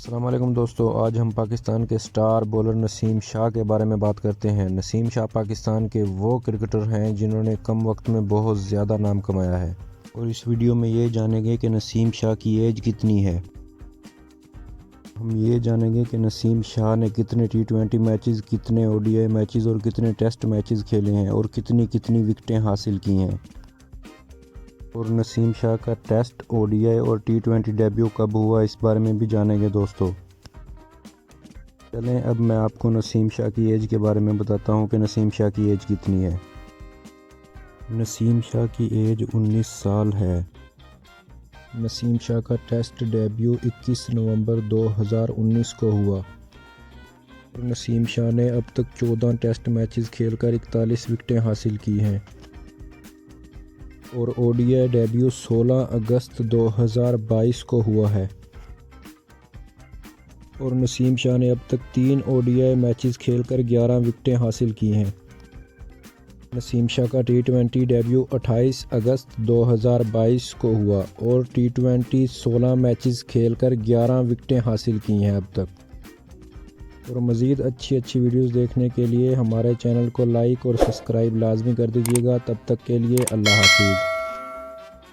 السلام علیکم دوستو، آج ہم پاکستان کے سٹار بولر نسیم شاہ کے بارے میں بات کرتے ہیں۔ نسیم شاہ پاکستان کے وہ کرکٹر ہیں جنہوں نے کم وقت میں بہت زیادہ نام کمایا ہے، اور اس ویڈیو میں یہ جانیں گے کہ نسیم شاہ کی ایج کتنی ہے۔ ہم یہ جانیں گے کہ نسیم شاہ نے کتنے ٹی 20 میچز، کتنے ODI میچز اور کتنے ٹیسٹ میچز کھیلے ہیں اور کتنی وکٹیں حاصل کی ہیں، اور نسیم شاہ کا ٹیسٹ، ODI اور T20 ڈیبیو کب ہوا، اس بارے میں بھی جانیں گے دوستو۔ چلیں اب میں آپ کو نسیم شاہ کی ایج کے بارے میں بتاتا ہوں کہ نسیم شاہ کی ایج کتنی ہے۔ نسیم شاہ کی ایج 19 سال ہے۔ نسیم شاہ کا ٹیسٹ ڈیبیو 21 نومبر 2019 کو ہوا، اور نسیم شاہ نے اب تک 14 ٹیسٹ میچز کھیل کر 41 وکٹیں حاصل کی ہیں، اور ODI ڈیبیو 16 اگست 2022 کو ہوا ہے، اور نسیم شاہ نے اب تک 3 ODI میچز کھیل کر 11 وکٹیں حاصل کی ہیں۔ نسیم شاہ کا T20 ڈیبیو 28 اگست 2022 کو ہوا، اور T20 16 میچز کھیل کر 11 وکٹیں حاصل کی ہیں اب تک۔ اور مزید اچھی ویڈیوز دیکھنے کے لیے ہمارے چینل کو لائک اور سبسکرائب لازمی کر دیجیے گا۔ تب تک کے لیے اللہ حافظ۔